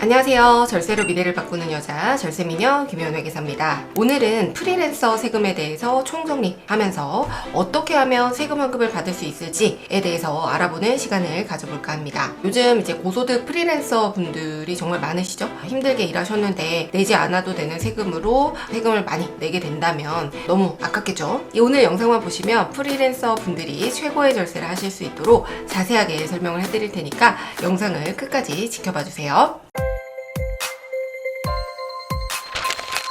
안녕하세요. 절세로 미래를 바꾸는 여자 절세미녀 김혜원 회계사입니다. 오늘은 프리랜서 세금에 대해서 총정리하면서 어떻게 하면 세금 환급을 받을 수 있을지에 대해서 알아보는 시간을 가져볼까 합니다. 요즘 이제 고소득 프리랜서 분들이 정말 많으시죠? 힘들게 일하셨는데 내지 않아도 되는 세금으로 세금을 많이 내게 된다면 너무 아깝겠죠? 이 오늘 영상만 보시면 프리랜서 분들이 최고의 절세를 하실 수 있도록 자세하게 설명을 해드릴 테니까 영상을 끝까지 지켜봐 주세요.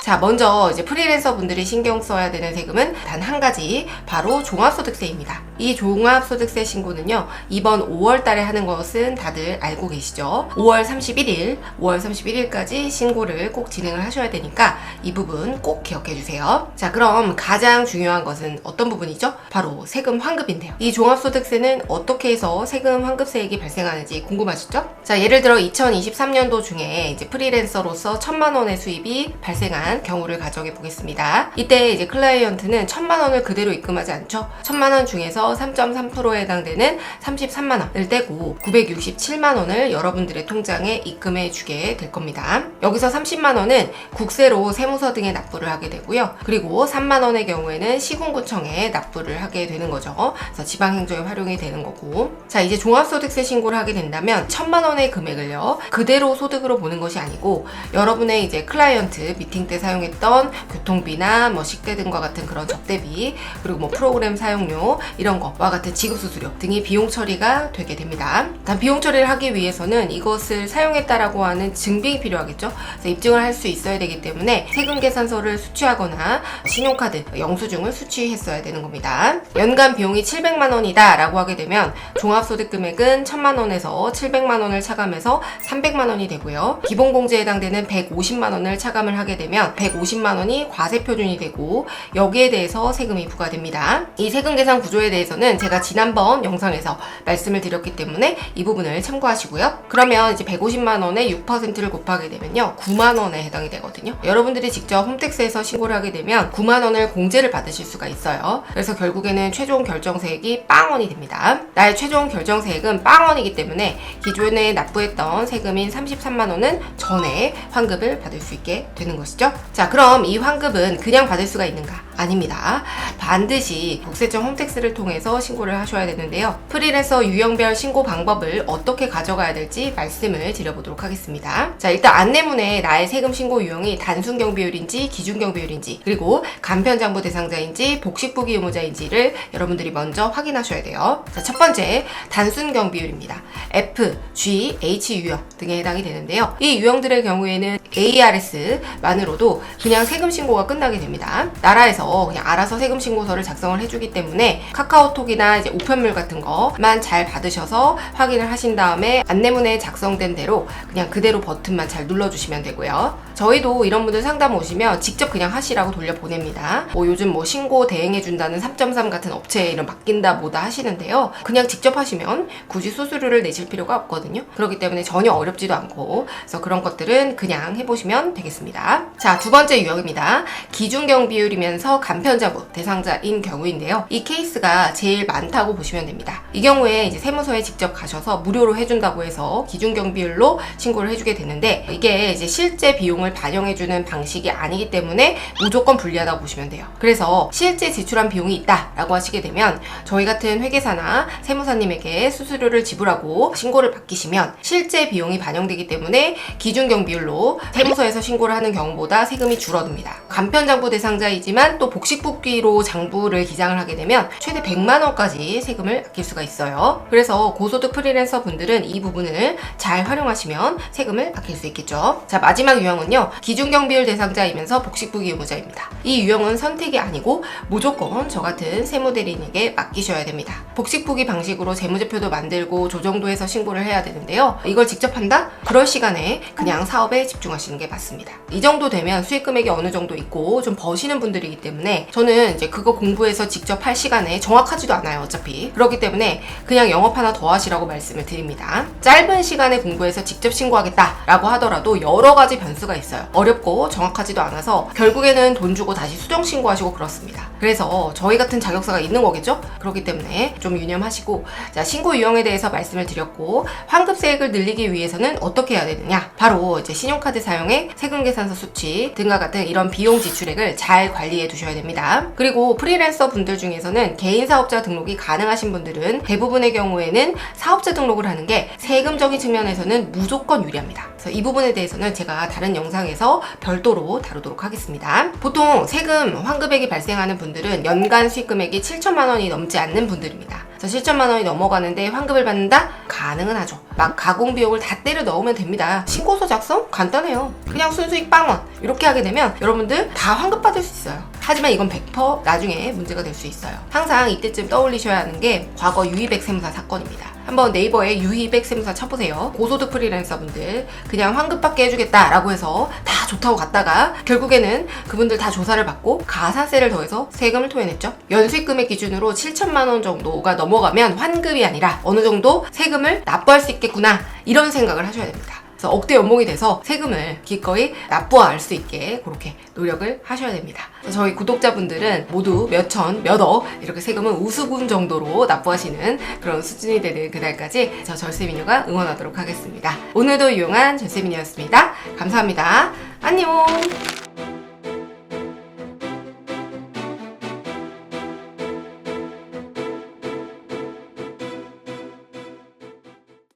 자, 먼저 이제 프리랜서 분들이 신경 써야 되는 세금은 단 한 가지, 바로 종합소득세입니다. 이 종합소득세 신고는요, 이번 5월 달에 하는 것은 다들 알고 계시죠? 5월 31일까지 신고를 꼭 진행을 하셔야 되니까 이 부분 꼭 기억해 주세요. 자, 그럼 가장 중요한 것은 어떤 부분이죠? 바로 세금 환급인데요. 이 종합소득세는 어떻게 해서 세금 환급세액이 발생하는지 궁금하시죠? 자, 예를 들어 2023년도 중에 이제 프리랜서로서 1,000만 원의 수입이 발생한 경우를 가정해 보겠습니다. 이때 이제 클라이언트는 1,000만 원을 그대로 입금하지 않죠. 1,000만 원 중에서 3.3%에 해당되는 33만 원을 떼고 967만 원을 여러분들의 통장에 입금해 주게 될 겁니다. 여기서 30만 원은 국세로 세무서 등에 납부를 하게 되고요. 그리고 3만 원의 경우에는 시군구청에 납부를 하게 되는 거죠. 그래서 지방행정에 활용이 되는 거고. 자, 이제 종합소득세 신고를 하게 된다면 1,000만 원의 금액을요, 그대로 소득으로 보는 것이 아니고 여러분의 이제 클라이언트 미팅 때 사용했던 교통비나 뭐 식대 등과 같은 그런 접대비, 그리고 뭐 프로그램 사용료 이런 거와 같은 지급수수료 등이 비용 처리가 되게 됩니다. 단 비용 처리를 하기 위해서는 이것을 사용했다라고 하는 증빙이 필요하겠죠. 그래서 입증을 할 수 있어야 되기 때문에 세금 계산서를 수취하거나 신용카드 영수증을 수취했어야 되는 겁니다. 연간 비용이 700만 원이다 라고 하게 되면 종합소득 금액은 1,000만 원에서 700만 원을 차감해서 300만 원이 되고요. 기본공제에 해당되는 150만 원을 차감을 하게 되면 150만 원이 과세표준이 되고 여기에 대해서 세금이 부과됩니다. 이 세금 계산 구조에 대해서는 제가 지난번 영상에서 말씀을 드렸기 때문에 이 부분을 참고하시고요. 그러면 이제 150만 원에 6%를 곱하게 되면요, 9만 원에 해당이 되거든요. 여러분들이 직접 홈택스에서 신고를 하게 되면 9만 원을 공제를 받으실 수가 있어요. 그래서 결국에는 최종 결정세액이 빵원이 됩니다. 나의 최종 결정세액은 빵원이기 때문에 기존에 납부했던 세금인 33만 원은 전에 환급을 받을 수 있게 되는 것이죠. 자, 그럼 이 환급은 그냥 받을 수가 있는가? 아닙니다. 반드시 국세청 홈택스를 통해서 신고를 하셔야 되는데요. 프리랜서 유형별 신고 방법을 어떻게 가져가야 될지 말씀을 드려보도록 하겠습니다. 자, 일단 안내문에 나의 세금 신고 유형이 단순경비율인지 기준경비율인지, 그리고 간편장부 대상자인지 복식부기 의무자인지를 여러분들이 먼저 확인하셔야 돼요. 자, 첫 번째 단순경비율입니다. F, G, H 유형 등에 해당이 되는데요. 이 유형들의 경우에는 ARS만으로도 그냥 세금 신고가 끝나게 됩니다. 나라에서 그냥 알아서 세금 신고서를 작성을 해주기 때문에 카카오톡이나 이제 우편물 같은 거만 잘 받으셔서 확인을 하신 다음에 안내문에 작성된 대로 그냥 그대로 버튼만 잘 눌러주시면 되고요. 저희도 이런 분들 상담 오시면 직접 그냥 하시라고 돌려보냅니다. 뭐 요즘 뭐 신고 대행해준다는 3.3 같은 업체에 이런 맡긴다 뭐다 하시는데요. 그냥 직접 하시면 굳이 수수료를 내실 필요가 없거든요. 그렇기 때문에 전혀 어렵지도 않고, 그래서 그런 것들은 그냥 해보시면 되겠습니다. 자, 두 번째 유형입니다. 기준경비율이면서 간편장부 대상자인 경우인데요. 이 케이스가 제일 많다고 보시면 됩니다. 이 경우에 이제 세무서에 직접 가셔서 무료로 해준다고 해서 기준경비율로 신고를 해주게 되는데, 이게 이제 실제 비용을 반영해주는 방식이 아니기 때문에 무조건 불리하다고 보시면 돼요. 그래서 실제 지출한 비용이 있다라고 하시게 되면 저희 같은 회계사나 세무사님에게 수수료를 지불하고 신고를 맡기시면 실제 비용이 반영되기 때문에 기준경비율로 세무서에서 신고를 하는 경우보다 세금이 줄어듭니다. 간편장부 대상자이지만 또 복식부기로 장부를 기장을 하게 되면 최대 100만 원까지 세금을 아낄 수가 있어요. 그래서 고소득 프리랜서 분들은 이 부분을 잘 활용하시면 세금을 아낄 수 있겠죠. 자, 마지막 유형은요, 기준경비율 대상자이면서 복식부기 의무자입니다. 이 유형은 선택이 아니고 무조건 저 같은 세무대리인에게 맡기셔야 됩니다. 복식부기 방식으로 재무제표도 만들고 조정도 해서 신고를 해야 되는데요. 이걸 직접 한다? 그럴 시간에 그냥 사업에 집중하시는 게 맞습니다. 이 정도 되면 수익 금액이 어느 정도 있고 좀 버시는 분들이기 때문에 때문에 저는 이제 그거 공부해서 직접 할 시간에 정확하지도 않아요, 어차피. 그렇기 때문에 그냥 영업 하나 더 하시라고 말씀을 드립니다. 짧은 시간에 공부해서 직접 신고하겠다라고 하더라도 여러 가지 변수가 있어요. 어렵고 정확하지도 않아서 결국에는 돈 주고 다시 수정 신고하시고 그렇습니다. 그래서 저희 같은 자격사가 있는 거겠죠? 그렇기 때문에 좀 유념하시고, 자, 신고 유형에 대해서 말씀을 드렸고, 환급세액을 늘리기 위해서는 어떻게 해야 되느냐? 바로 이제 신용카드 사용액, 세금계산서 수취 등과 같은 이런 비용 지출액을 잘 관리해 두셔야 됩니다. 그리고 프리랜서 분들 중에서는 개인 사업자 등록이 가능하신 분들은 대부분의 경우에는 사업자 등록을 하는 게 세금적인 측면에서는 무조건 유리합니다. 그래서 이 부분에 대해서는 제가 다른 영상에서 별도로 다루도록 하겠습니다. 보통 세금 환급액이 발생하는 분들은 연간 수익 금액이 7천만 원이 넘지 않는 분들입니다. 그래서 7천만 원이 넘어가는데 환급을 받는다? 가능은 하죠. 막 가공 비용을 다 때려 넣으면 됩니다. 신고서 작성? 간단해요. 그냥 순수익 빵원 이렇게 하게 되면 여러분들 다 환급 받을 수 있어요. 하지만 이건 100% 나중에 문제가 될 수 있어요. 항상 이때쯤 떠올리셔야 하는 게 과거 유이백 세무사 사건입니다. 한번 네이버에 유이백 세무사 쳐보세요. 고소득 프리랜서 분들 그냥 환급받게 해주겠다라고 해서 다 좋다고 갔다가 결국에는 그분들 다 조사를 받고 가산세를 더해서 세금을 토해냈죠. 연수익 금액 기준으로 7천만 원 정도가 넘어가면 환급이 아니라 어느 정도 세금을 납부할 수 있겠구나, 이런 생각을 하셔야 됩니다. 그래서 억대 연봉이 돼서 세금을 기꺼이 납부할 수 있게 그렇게 노력을 하셔야 됩니다. 저희 구독자분들은 모두 몇천, 몇억 이렇게 세금을 우수분 정도로 납부하시는 그런 수준이 되는 그날까지 저 절세미녀가 응원하도록 하겠습니다. 오늘도 유용한 절세미녀였습니다. 감사합니다. 안녕.